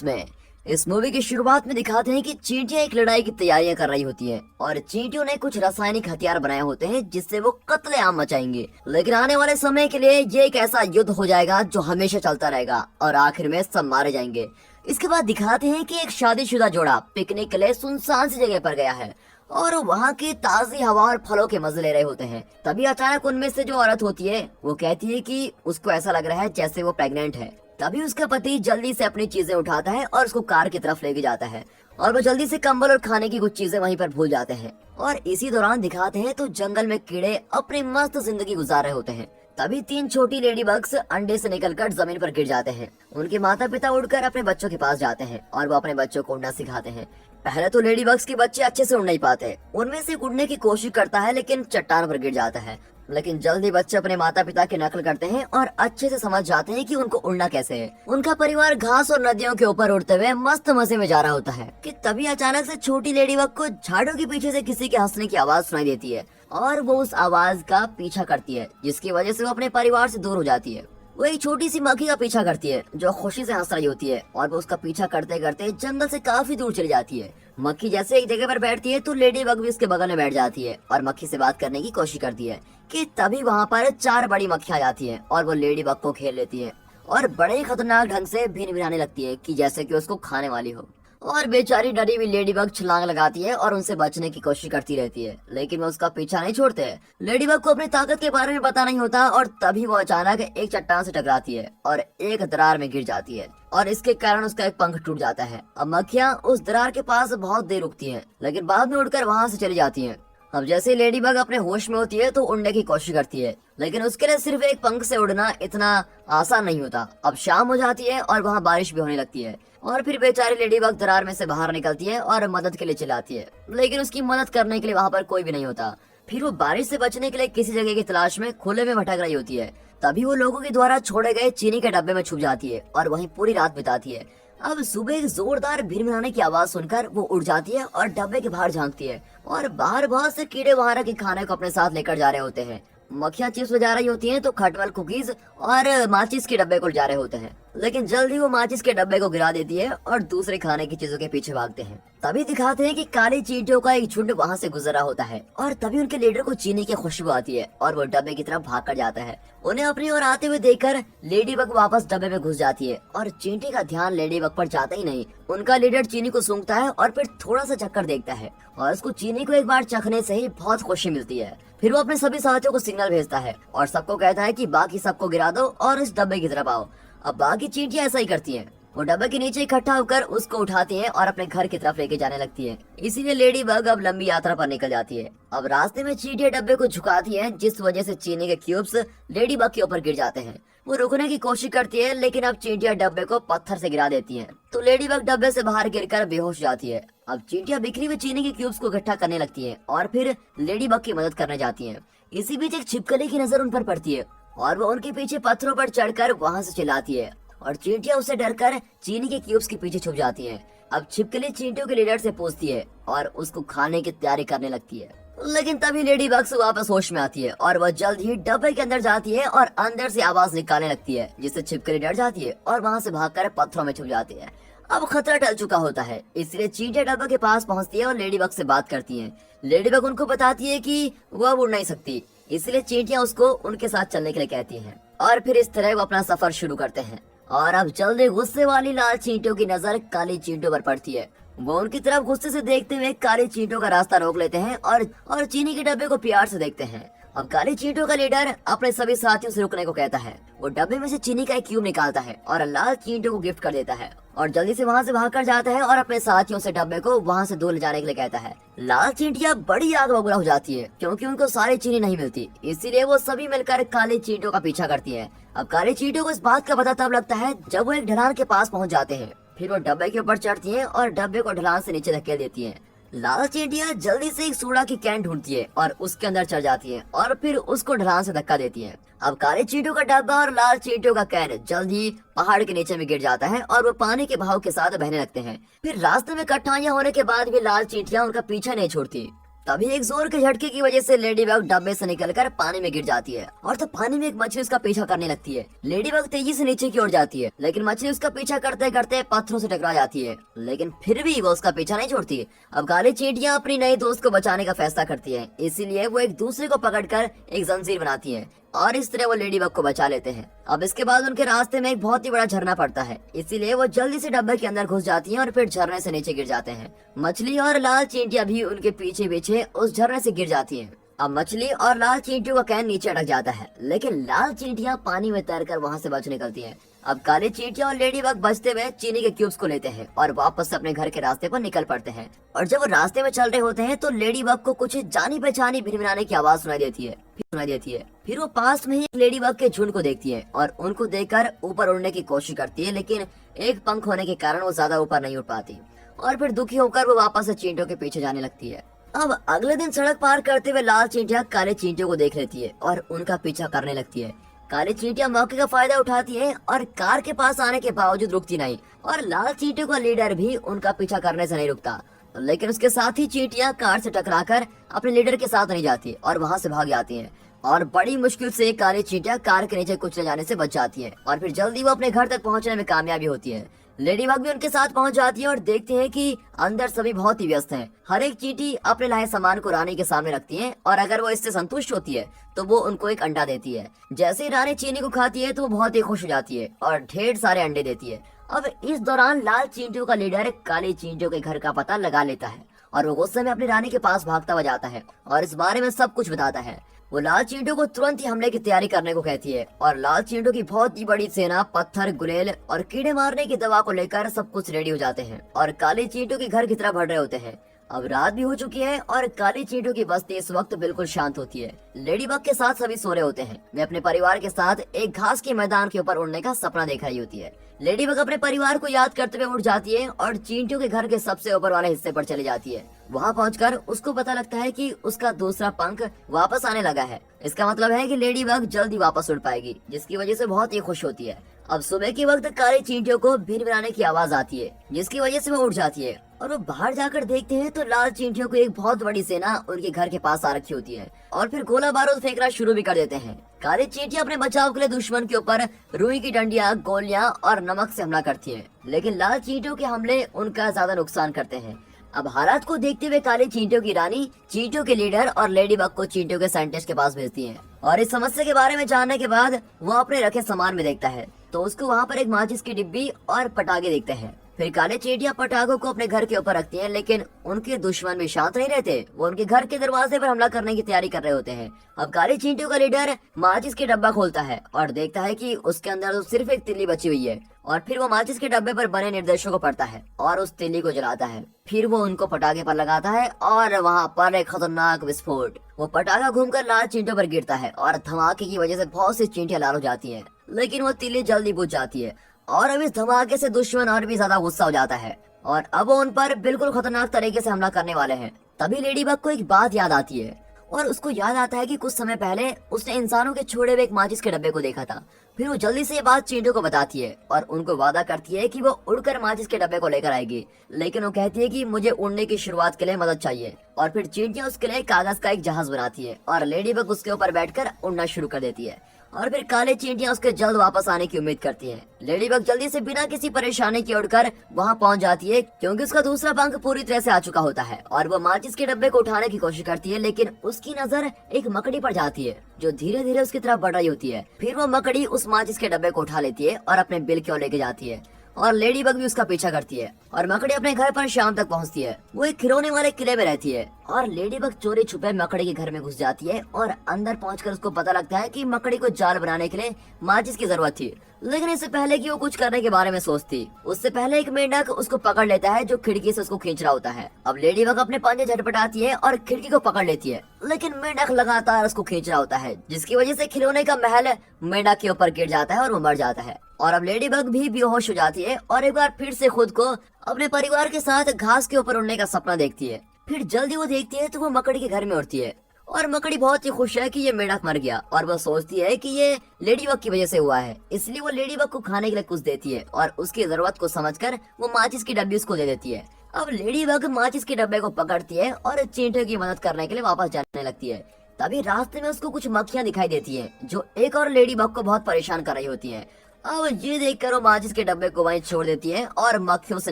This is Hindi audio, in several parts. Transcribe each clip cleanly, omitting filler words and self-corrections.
में। इस मूवी की शुरुआत में दिखाते हैं कि चींटियां एक लड़ाई की तैयारियां कर रही होती हैं और चींटियों ने कुछ रासायनिक हथियार बनाए होते हैं जिससे वो कत्लेआम मचाएंगे। लेकिन आने वाले समय के लिए ये एक ऐसा युद्ध हो जाएगा जो हमेशा चलता रहेगा और आखिर में सब मारे जाएंगे। इसके बाद दिखाते हैं कि एक शादीशुदा जोड़ा पिकनिक के लिए सुनसान सी जगह पर गया है और वहाँ की ताजी हवा और फलों के मजे ले रहे होते हैं। तभी अचानक उनमें से जो औरत होती है वो कहती है कि उसको ऐसा लग रहा है जैसे वो प्रेग्नेंट है। तभी उसका पति जल्दी से अपनी चीजें उठाता है और उसको कार की तरफ लेके जाता है और वो जल्दी से कंबल और खाने की कुछ चीजें वहीं पर भूल जाते हैं। और इसी दौरान दिखाते हैं तो जंगल में कीड़े अपनी मस्त जिंदगी गुजार रहे होते हैं। तभी 3 छोटी लेडी बग्स अंडे से निकलकर जमीन पर गिर जाते हैं। उनके माता पिता उड़कर अपने बच्चों के पास जाते हैं और वो अपने बच्चों को उड़ना सिखाते हैं। पहले तो लेडी बग्स के बच्चे अच्छे से उड़ नहीं पाते। उनमें से उड़ने की कोशिश करता है लेकिन चट्टान पर गिर जाता है। लेकिन जल्दी बच्चे अपने माता पिता की नकल करते हैं और अच्छे से समझ जाते हैं कि उनको उड़ना कैसे है। उनका परिवार घास और नदियों के ऊपर उड़ते हुए मस्त मजे में जा रहा होता है कि तभी अचानक से छोटी लेडी बग को झाड़ों के पीछे से किसी के हंसने की आवाज सुनाई देती है और वो उस आवाज का पीछा करती है जिसकी वजह से वो अपने परिवार से दूर हो जाती है। वो एक छोटी सी मक्खी का पीछा करती है जो खुशी से हंस रही होती है और वो उसका पीछा करते करते जंगल से काफी दूर चली जाती है। मक्खी जैसे एक जगह पर बैठती है तो लेडी बग भी उसके बगल में बैठ जाती है और मक्खी से बात करने की कोशिश करती है कि तभी वहाँ पर 4 बड़ी मक्खियाँ आ जाती हैं और वो लेडी बग को घेर लेती है और बड़े ही खतरनाक ढंग से भिन भिनाने लगती है कि जैसे कि उसको खाने वाली हो। और बेचारी डरी हुई लेडी बग छलांग लगाती है और उनसे बचने की कोशिश करती रहती है लेकिन वो उसका पीछा नहीं छोड़ते। लेडी बग को अपनी ताकत के बारे में पता नहीं होता और तभी वो अचानक एक चट्टान से टकराती है और एक दरार में गिर जाती है और इसके कारण उसका एक पंख टूट जाता है। अब मक्खियाँ उस दरार के पास बहुत देर रुकती हैं लेकिन बाद में उड़कर वहाँ से चली जाती हैं। अब जैसे लेडी बग अपने होश में होती है तो उड़ने की कोशिश करती है लेकिन उसके लिए सिर्फ एक पंख से उड़ना इतना आसान नहीं होता। अब शाम हो जाती है और वहाँ बारिश भी होने लगती है और फिर बेचारी लेडी बग दरार में से बाहर निकलती है और मदद के लिए चिल्लाती है लेकिन उसकी मदद करने के लिए वहाँ पर कोई भी नहीं होता। फिर वो बारिश से बचने के लिए किसी जगह की तलाश में खुले में भटक रही होती है। तभी वो लोगों के द्वारा छोड़े गए चीनी के डब्बे में छुप जाती है और वहीं पूरी रात बिताती है। अब सुबह एक जोरदार भिनभिनाने की आवाज सुनकर वो उड़ जाती है और डब्बे के बाहर झांकती है और बाहर बहुत से कीड़े वहां के खाने को अपने साथ लेकर जा रहे होते हैं। मक्खियाँ चिप्स ले जा रही होती हैं तो खटमल कुकीज और माचिस के डब्बे को जा रहे होते हैं लेकिन जल्दी वो माचिस के डब्बे को गिरा देती है और दूसरे खाने की चीजों के पीछे भागते हैं। तभी दिखाते हैं कि काली चींटियों का एक झुंड वहाँ से गुजरा होता है और तभी उनके लीडर को चीनी की खुशबू आती है और वो डब्बे की तरफ भाग कर जाता है। उन्हें अपनी ओर आते हुए देखकर लेडी बग वापस डब्बे में घुस जाती है और चींटी का ध्यान लेडी बग पर जाता ही नहीं। उनका लीडर चीनी को सूंघता है और फिर थोड़ा सा चक्कर देखता है और उसको चीनी को एक बार चखने से ही बहुत खुशी मिलती है। फिर वो अपने सभी साथियों को सिग्नल भेजता है और सबको कहता है कि बाकी सबको गिरा दो और इस डब्बे की तरफ आओ। अब बाकी चींटियां ऐसा ही करती हैं। वो डब्बे के नीचे इकट्ठा होकर उसको उठाती हैं और अपने घर की तरफ लेके जाने लगती है। इसीलिए लेडी बग अब लंबी यात्रा पर निकल जाती है। अब रास्ते में चींटियां डब्बे को झुकाती हैं जिस वजह से चीनी के क्यूब्स लेडी बग के ऊपर गिर जाते हैं। वो रुकने की कोशिश करती है लेकिन अब चींटियां डब्बे को पत्थर से गिरा देती हैं तो लेडी बग डब्बे से बाहर गिरकर बेहोश हो जाती है। अब चींटियां बिखरी हुई चीनी के क्यूब्स को इकट्ठा करने लगती हैं और फिर लेडी बग की मदद करने जाती हैं। इसी बीच एक छिपकली की नजर उन पर पड़ती है और वो उनके पीछे पत्थरों पर चढ़कर वहां से चिल्लाती है और चींटियां उससे डरकर चीनी के क्यूब्स के पीछे छुप जाती हैं। अब छिपकली चींटियों के लीडर से पूछती है और उसको खाने की तैयारी करने लगती है लेकिन तभी लेडी बग वापस होश में आती है और वह जल्द ही डब्बे के अंदर जाती है और अंदर से आवाज निकालने लगती है जिससे छिपकली डर जाती है और वहाँ से भागकर पत्थरों में छुप जाती है। अब खतरा टल चुका होता है इसलिए चींटियां डब्बे के पास पहुँचती है और लेडी बग से बात करती है। लेडी बग उनको बताती है कि वह उड़ नहीं सकती इसलिए चींटियां उसको उनके साथ चलने के लिए कहती हैं और फिर इस तरह वो अपना सफर शुरू करते हैं। और अब जल्दी गुस्से वाली लाल चींटियों की नजर काली चींटियों पर पड़ती है। वो उनकी तरफ गुस्से से देखते हुए काली चींटियों का रास्ता रोक लेते हैं और चीनी के डब्बे को प्यार से देखते हैं। अब काली चींटियों का लीडर अपने सभी साथियों से रुकने को कहता है। वो डब्बे में से चीनी का एक क्यूब निकालता है और लाल चींटियों को गिफ्ट कर देता है और जल्दी से वहाँ से भागकर जाता है और अपने साथियों से डब्बे को वहाँ से दूर ले जाने के लिए कहता है। लाल चींटियां बड़ी आग बबूला हो जाती है क्योंकि उनको सारी चीनी नहीं मिलती, इसीलिए वो सभी मिलकर काली चींटियों का पीछा करती है। अब काली चींटियों को इस बात का पता तब लगता है जब वो एक ढलान के पास पहुँच जाते हैं। फिर वो डब्बे के ऊपर चढ़ती है और डब्बे को ढलान से नीचे धकेल देती है। लाल चींटियां जल्दी से एक सोडा की कैन ढूंढती है और उसके अंदर चढ़ जाती है और फिर उसको ढलान से धक्का देती है। अब काली चींटियों का डब्बा और लाल चींटियों का कैन जल्द ही पहाड़ के नीचे में गिर जाता है और वो पानी के बहाव के साथ बहने लगते हैं। फिर रास्ते में कठिनाइयां होने के बाद भी लाल चींटियां उनका पीछा नहीं छोड़ती। तभी एक जोर के झटके की वजह से लेडी बग डब्बे से निकलकर पानी में गिर जाती है और तो पानी में एक मछली उसका पीछा करने लगती है। लेडी बग तेजी से नीचे की ओर जाती है, लेकिन मछली उसका पीछा करते करते पत्थरों से टकरा जाती है, लेकिन फिर भी वो उसका पीछा नहीं छोड़ती। अब काली चींटियां अपनी नई दोस्त को बचाने का फैसला करती है, इसीलिए वो एक दूसरे को पकड़कर एक जंजीर बनाती है और इस तरह वो लेडी बग को बचा लेते हैं। अब इसके बाद उनके रास्ते में एक बहुत ही बड़ा झरना पड़ता है, इसीलिए वो जल्दी से डब्बे के अंदर घुस जाती हैं और फिर झरने से नीचे गिर जाते हैं। मछली और लाल चींटियां भी उनके पीछे पीछे उस झरने से गिर जाती हैं। अब मछली और लाल चींटियों का कैन नीचे अटक जाता है, लेकिन लाल चींटियां पानी में तैरकर वहां से बच निकलती हैं। अब काली चींटियां और लेडी बग बचते हुए चीनी के क्यूब्स को लेते हैं और वापस अपने घर के रास्ते पर निकल पड़ते हैं। और जब वो रास्ते में चल रहे होते हैं तो लेडी बग को कुछ जानी पहचानी भिनभिनाने की आवाज सुनाई देती है। फिर वो पास में ही एक लेडी बग के झुंड को देखती है और उनको देखकर ऊपर उड़ने की कोशिश करती है, लेकिन एक पंख होने के कारण वो ज्यादा ऊपर नहीं उड़ पाती और फिर दुखी होकर वो वापस से चींटियों के पीछे जाने लगती है। अब अगले दिन सड़क पार करते हुए लाल चींटियां काले चींटियों को देख लेती है और उनका पीछा करने लगती है। काली चींटियां मौके का फायदा उठाती है और कार के पास आने के बावजूद रुकती नहीं और लाल चींटियों का लीडर भी उनका पीछा करने से नहीं रुकता, लेकिन उसके साथ ही चींटियां कार से टकराकर अपने लीडर के साथ नहीं जाती और वहां से भाग जाती हैं और बड़ी मुश्किल से काली चींटियां कार के नीचे कुचले जाने से बच जाती है और फिर जल्दी वो अपने घर तक पहुंचने में कामयाबी होती है। लेडी बग भी उनके साथ पहुंच जाती है और देखते हैं कि अंदर सभी बहुत ही व्यस्त हैं। हर एक चींटी अपने लाए सामान को रानी के सामने रखती है और अगर वो इससे संतुष्ट होती है तो वो उनको एक अंडा देती है। जैसे ही रानी चीनी को खाती है तो वो बहुत ही खुश हो जाती है और ढेर सारे अंडे देती है। अब इस दौरान लाल चींटियों का लीडर काली चींटियों के घर का पता लगा लेता है और वो गुस्से में अपनी रानी के पास भागता हुआ जाता है और इस बारे में सब कुछ बताता है। वो लाल चींटियों को तुरंत ही हमले की तैयारी करने को कहती है और लाल चींटियों की बहुत ही बड़ी सेना पत्थर, गुलेल और कीड़े मारने की दवा को लेकर सब कुछ रेडी हो जाते हैं और काली चींटियों के घर की तरफ बढ़ रहे होते हैं। अब रात भी हो चुकी है और काली चींटियों की बस्ती इस वक्त बिल्कुल शांत होती है। लेडी बग के साथ सभी सो रहे होते हैं। वे अपने परिवार के साथ एक घास के मैदान के ऊपर उड़ने का सपना देख रही होती है। लेडी बग अपने परिवार को याद करते हुए उड़ जाती है और चींटियों के घर के सबसे ऊपर वाले हिस्से पर चली जाती है। वहाँ पहुंचकर उसको पता लगता है कि उसका दूसरा पंख वापस आने लगा है। इसका मतलब है कि लेडी बग जल्दी वापस उड़ पाएगी, जिसकी वजह से बहुत ही खुश होती है। अब सुबह के वक्त काली चींटियों को भिनभिनाने की आवाज आती है, जिसकी वजह से वो उठ जाती है और वो बाहर जाकर देखते हैं तो लाल चींटियों को एक बहुत बड़ी सेना उनके घर के पास आ रखी होती है और फिर गोला बारूद फेंकना शुरू भी कर देते हैं। काली चींटियां अपने बचाव के लिए दुश्मन के ऊपर रुई की डंडियां, गोलियां और नमक से हमला करती हैं, लेकिन लाल चींटियों के हमले उनका ज्यादा नुकसान करते हैं। अब हालात को देखते हुए काली चींटियों की रानी चींटियों के लीडर और लेडी बग को चींटियों के साइंटिस्ट के पास भेजती है और इस समस्या के बारे में जानने के बाद वो अपने रखे सामान में देखता है तो उसको वहाँ पर एक माचिस की डिब्बी और पटाखे देखते हैं। फिर काले चींटियां पटाखों को अपने घर के ऊपर रखती हैं, लेकिन उनके दुश्मन भी शांत नहीं रहते। वो उनके घर के दरवाजे पर हमला करने की तैयारी कर रहे होते हैं। अब काली चींटियों का लीडर माचिस के डब्बा खोलता है और देखता है कि उसके अंदर तो सिर्फ एक तिल्ली बची हुई है और फिर वो माचिस के डब्बे पर बने निर्देशों को पढ़ता है और उस तिल्ली को जलाता है। फिर वो उनको पटाखे पर लगाता है और वहाँ पर एक खतरनाक विस्फोट। वो पटाखा घूमकर लाल चींटियों पर गिरता है और धमाके की वजह से बहुत सी चींटियां लाल हो जाती हैं, लेकिन वो तिल्ली जल्दी बुझ जाती है और अब इस धमाके से दुश्मन और भी ज्यादा गुस्सा हो जाता है और अब वो उन पर बिल्कुल खतरनाक तरीके से हमला करने वाले हैं। तभी लेडी बग को एक बात याद आती है और उसको याद आता है कि कुछ समय पहले उसने इंसानों के छोड़े हुए एक माचिस के डब्बे को देखा था। फिर वो जल्दी से ये बात चींटियों को बताती है और उनको वादा करती है कि वो उड़कर माचिस के डब्बे को लेकर आएगी, लेकिन वो कहती है कि मुझे उड़ने की शुरुआत के लिए मदद चाहिए और फिर चींटियां उसके लिए कागज का एक जहाज बनाती है और लेडी बग उसके ऊपर बैठकर उड़ना शुरू कर देती है और फिर काले चींटियां उसके जल्द वापस आने की उम्मीद करती हैं। लेडी बग जल्दी से बिना किसी परेशानी के उड़कर वहां पहुंच जाती है, क्योंकि उसका दूसरा पंख पूरी तरह से आ चुका होता है और वो माचिस के डब्बे को उठाने की कोशिश करती है, लेकिन उसकी नजर एक मकड़ी पर जाती है जो धीरे धीरे उसकी तरफ बढ़ रही होती है। फिर वो मकड़ी उस माचिस के डब्बे को उठा लेती है और अपने बिल की ओर लेके जाती है और लेडी बग भी उसका पीछा करती है और मकड़ी अपने घर पर शाम तक पहुंचती है। वो एक खिलौने वाले किले में रहती है और लेडी बग चोरी छुपे मकड़ी के घर में घुस जाती है और अंदर पहुंचकर उसको पता लगता है कि मकड़ी को जाल बनाने के लिए माचिस की जरूरत थी, लेकिन इससे पहले कि वो कुछ करने के बारे में सोचती उससे पहले एक मेंढक उसको पकड़ लेता है जो खिड़की से उसको खींच रहा होता है। अब लेडी बग अपने पंजे झटपटाती है और खिड़की को पकड़ लेती है, लेकिन मेंढक लगातार उसको खींच रहा होता है, जिसकी वजह से खिलौने का महल मेंढक के ऊपर गिर जाता है और वो मर जाता है। और अब लेडी बग भी बेहोश हो जाती है और एक बार फिर से खुद को अपने परिवार के साथ घास के ऊपर उड़ने का सपना देखती है। फिर जल्दी वो देखती है तो वो मकड़ी के घर में उड़ती है और मकड़ी बहुत ही खुश है कि ये मेंढक मर गया और वो सोचती है कि ये लेडी बग की वजह से हुआ है, इसलिए वो लेडी बग को खाने के लिए कुछ देती है और उसकी जरूरत को समझकर वो माचिस की डब्बी उसको दे देती है। अब लेडी बग माचिस के डब्बे को पकड़ती है और चींटियों की मदद करने के लिए वापस जाने लगती है। तभी रास्ते में उसको कुछ मक्खियां दिखाई देती हैं जो एक और लेडी बग को बहुत परेशान कर रही होती हैं। अब ये देखकर वो माचिस के डब्बे को वहीं छोड़ देती है और मक्खियों से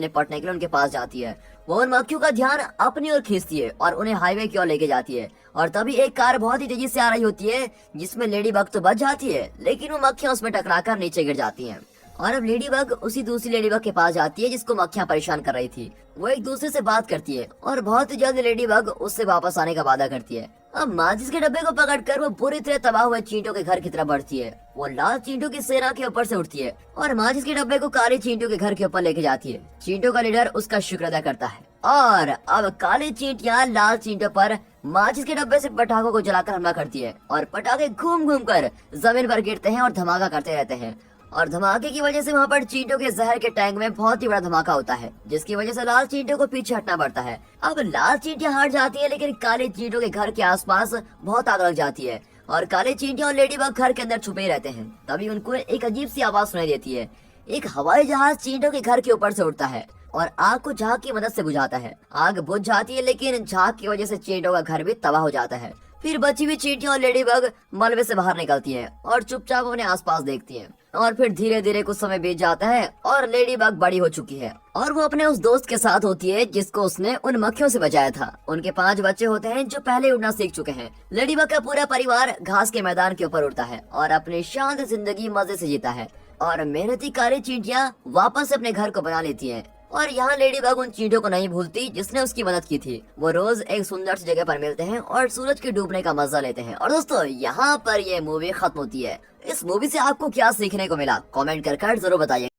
निपटने के लिए उनके पास जाती है। वो उन मक्खियों का ध्यान अपनी ओर खींचती है और उन्हें हाईवे की ओर लेके जाती है। और तभी एक कार बहुत ही तेजी से आ रही होती है जिसमें लेडी बग तो बच जाती है, लेकिन वो मक्खियां उसमें टकराकर नीचे गिर जाती हैं। और अब लेडी बग उसी दूसरी लेडी बग के पास जाती है जिसको मक्खियां परेशान कर रही थी। वो एक दूसरे से बात करती है और बहुत ही जल्द लेडी बग उससे वापस आने का वादा करती है। अब माचिस के डब्बे को पकड़कर वो पूरी तरह तबाह हुए चींटियों के घर की तरफ बढ़ती है। वो लाल चींटियों की सेना के ऊपर से उठती है और माचिस के डब्बे को काले चींटियों के घर के ऊपर लेके जाती है। चींटियों का लीडर उसका शुक्र अदा करता है और अब काले चींटियां लाल चींटियों पर माचिस के डब्बे से पटाखों को जलाकर हमला करती है और पटाखे घूम घूम कर जमीन पर गिरते हैं और धमाका करते रहते हैं। और धमाके की वजह से वहाँ पर चींटियों के जहर के टैंक में बहुत ही बड़ा धमाका होता है, जिसकी वजह से लाल चींटियों को पीछे हटना पड़ता है। अब लाल चींटियां हार जाती है, लेकिन काले चींटियों के घर के आसपास बहुत आग लग जाती है और काले चींटियां और लेडी बग घर के अंदर छुपे रहते हैं। तभी उनको एक अजीब सी आवाज सुनाई देती है। एक हवाई जहाज चींटियों के घर के ऊपर से उड़ता है और आग को झाग की मदद से बुझाता है। आग बुझ जाती है, लेकिन झाग की वजह से चींटियों का घर भी तबाह हो जाता है। फिर बची हुई चींटियां और लेडी बग मलबे से बाहर निकलती हैं और चुपचाप अपने आसपास देखती हैं। और फिर धीरे धीरे कुछ समय बीत जाता है और लेडी बग बड़ी हो चुकी है और वो अपने उस दोस्त के साथ होती है जिसको उसने उन मक्खियों से बचाया था। उनके 5 बच्चे होते हैं जो पहले उड़ना सीख चुके हैं। लेडी बग का पूरा परिवार घास के मैदान के ऊपर उड़ता है और अपनी शांत जिंदगी मजे से जीता है। और मेहनती काली चींटियां वापस अपने घर को बना लेती हैं। और यहाँ लेडी बग उन चींटियों को नहीं भूलती जिसने उसकी मदद की थी। वो रोज एक सुंदर सी जगह पर मिलते हैं और सूरज के डूबने का मजा लेते हैं। और दोस्तों, यहाँ पर ये मूवी खत्म होती है। इस मूवी से आपको क्या सीखने को मिला, कमेंट कर जरूर बताइए।